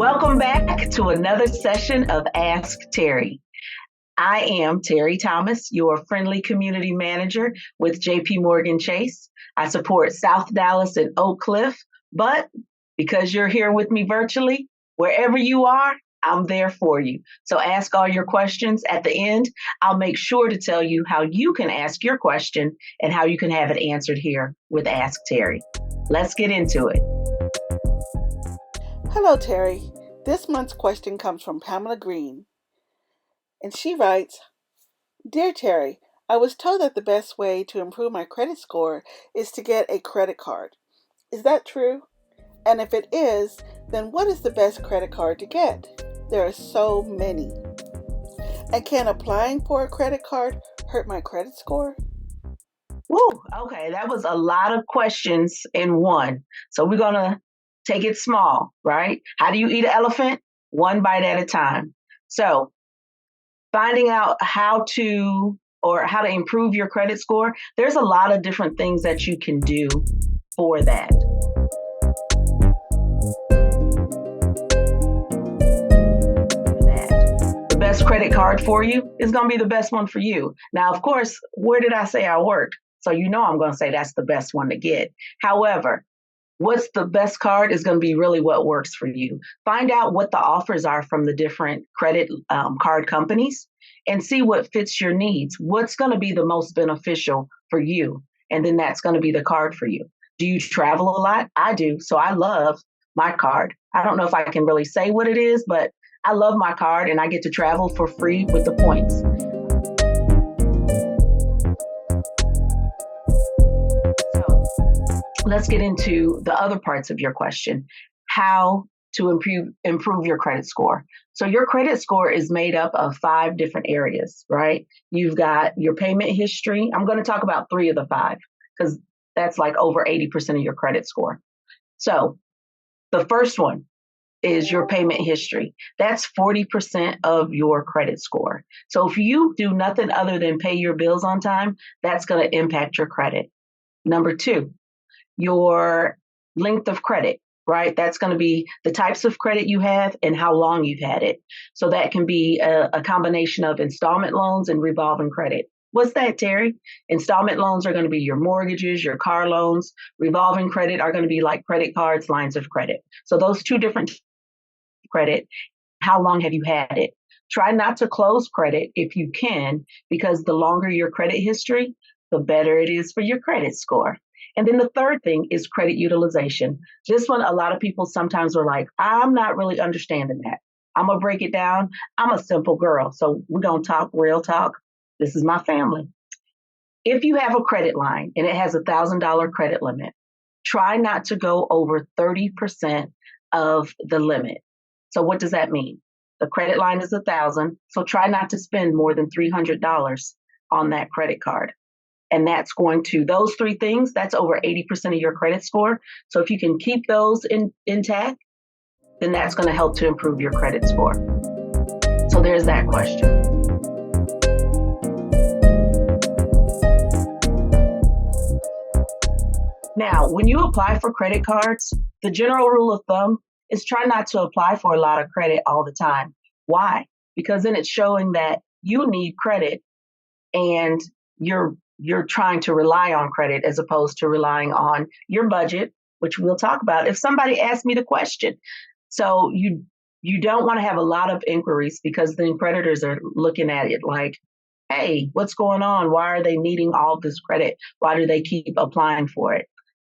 Welcome back to another session of Ask Terri. I am Terri Thomas, your friendly community manager with JP Morgan Chase. I support South Dallas and Oak Cliff, but because you're here with me virtually, wherever you are, I'm there for you. So ask all your questions. At the end, I'll make sure to tell you how you can ask your question and how you can have it answered here with Ask Terri. Let's get into it. Hello, Terri. This month's question comes from Pamela Green. And she writes, Dear Terri, I was told that the best way to improve my credit score is to get a credit card. Is that true? And if it is, then what is the best credit card to get? There are so many. And can applying for a credit card hurt my credit score? Woo, okay, that was a lot of questions in one. So we're going to take it small, right? How do you eat an elephant? One bite at a time. So finding out how to improve your credit score, there's a lot of different things that you can do for that. The best credit card for you is going to be the best one for you. Now, of course, where did I say I worked? So I'm going to say that's the best one to get. However, what's the best card is going to be really what works for you. Find out what the offers are from the different credit card companies and see what fits your needs. What's going to be the most beneficial for you? And then that's going to be the card for you. Do you travel a lot? I do. So I love my card. I don't know if I can really say what it is, but I love my card and I get to travel for free with the points. Let's get into the other parts of your question, how to improve your credit score. So your credit score is made up of 5 different areas, right? You've got your payment history. I'm going to talk about 3 of the 5 because that's like over 80% of your credit score. So the first one is your payment history. That's 40% of your credit score. So if you do nothing other than pay your bills on time, that's going to impact your credit. Number 2, your length of credit, right? That's going to be the types of credit you have and how long you've had it. So that can be a combination of installment loans and revolving credit. What's that, Terri? Installment loans are going to be your mortgages, your car loans. Revolving credit are going to be like credit cards, lines of credit. So those 2 different credit, how long have you had it? Try not to close credit if you can, because the longer your credit history, the better it is for your credit score. And then the third thing is credit utilization. This one, a lot of people sometimes are like, I'm not really understanding that. I'm going to break it down. I'm a simple girl. So we're going to talk real talk. This is my family. If you have a credit line and it has $1,000 credit limit, try not to go over 30% of the limit. So what does that mean? The credit line is $1,000. So try not to spend more than $300 on that credit card. And that's going to, those 3 things, that's over 80% of your credit score. So if you can keep those intact, then that's going to help to improve your credit score. So there's that question. Now, when you apply for credit cards, the general rule of thumb is try not to apply for a lot of credit all the time. Why? Because then it's showing that you need credit and you're trying to rely on credit as opposed to relying on your budget, which we'll talk about if somebody asks me the question. So you don't want to have a lot of inquiries because then creditors are looking at it like, hey, what's going on? Why are they needing all this credit? Why do they keep applying for it?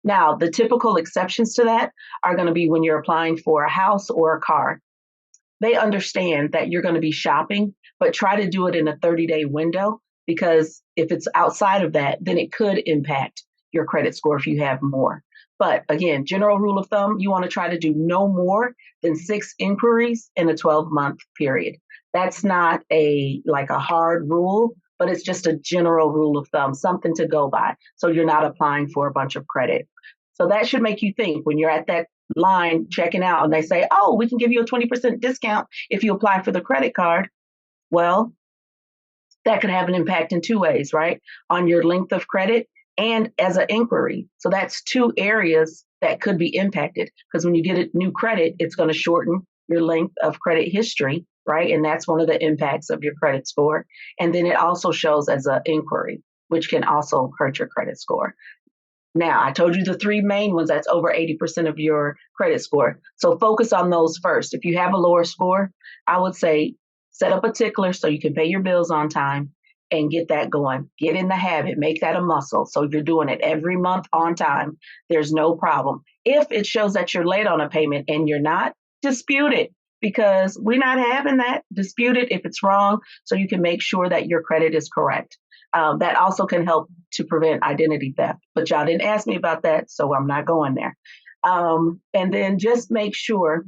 Now, the typical exceptions to that are going to be when you're applying for a house or a car. They understand that you're going to be shopping, but try to do it in a 30-day window. Because if it's outside of that, then it could impact your credit score if you have more. But again, general rule of thumb, you want to try to do no more than 6 inquiries in a 12-month period. That's not a hard rule, but it's just a general rule of thumb, something to go by. So you're not applying for a bunch of credit. So that should make you think when you're at that line checking out and they say, oh, we can give you a 20% discount if you apply for the credit card. Well, that could have an impact in 2 ways, right? On your length of credit and as an inquiry. So that's 2 areas that could be impacted because when you get a new credit, it's going to shorten your length of credit history, right? And that's one of the impacts of your credit score. And then it also shows as an inquiry, which can also hurt your credit score. Now, I told you the three main ones, that's over 80% of your credit score. So focus on those first. If you have a lower score, I would say set up a tickler so you can pay your bills on time and get that going. Get in the habit, make that a muscle. So if you're doing it every month on time, there's no problem. If it shows that you're late on a payment and you're not, dispute it, because we're not having that. Dispute it if it's wrong so you can make sure that your credit is correct. That also can help to prevent identity theft. But y'all didn't ask me about that, so I'm not going there. And then just make sure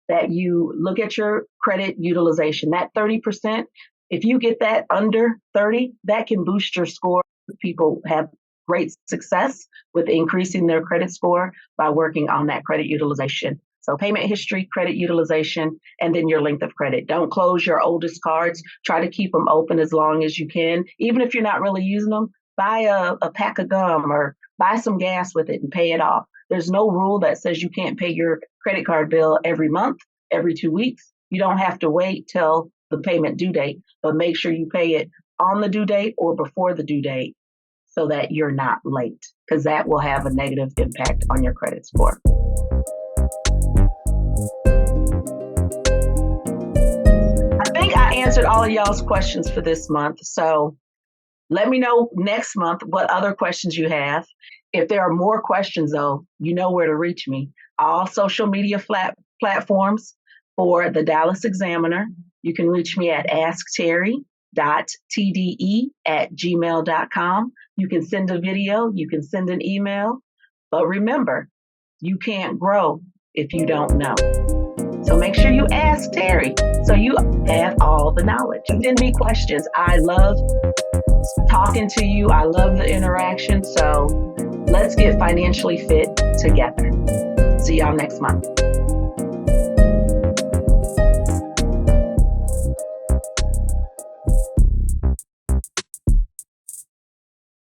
that you look at your credit utilization. That 30%, if you get that under 30, that can boost your score. People have great success with increasing their credit score by working on that credit utilization. So payment history, credit utilization, and then your length of credit. Don't close your oldest cards. Try to keep them open as long as you can. Even if you're not really using them, buy a pack of gum or buy some gas with it and pay it off. There's no rule that says you can't pay your credit card bill every month, every 2 weeks. You don't have to wait till the payment due date, but make sure you pay it on the due date or before the due date so that you're not late, because that will have a negative impact on your credit score. I answered all of y'all's questions for this month. So let me know next month what other questions you have. If there are more questions, though, you know where to reach me. All social media platforms for the Dallas Examiner. You can reach me at askterri.tde@gmail.com. You can send a video, you can send an email. But remember, you can't grow if you don't know. So make sure you ask Terri so you have all the knowledge. Send me questions. I love talking to you. I love the interaction. So let's get financially fit together. See y'all next month.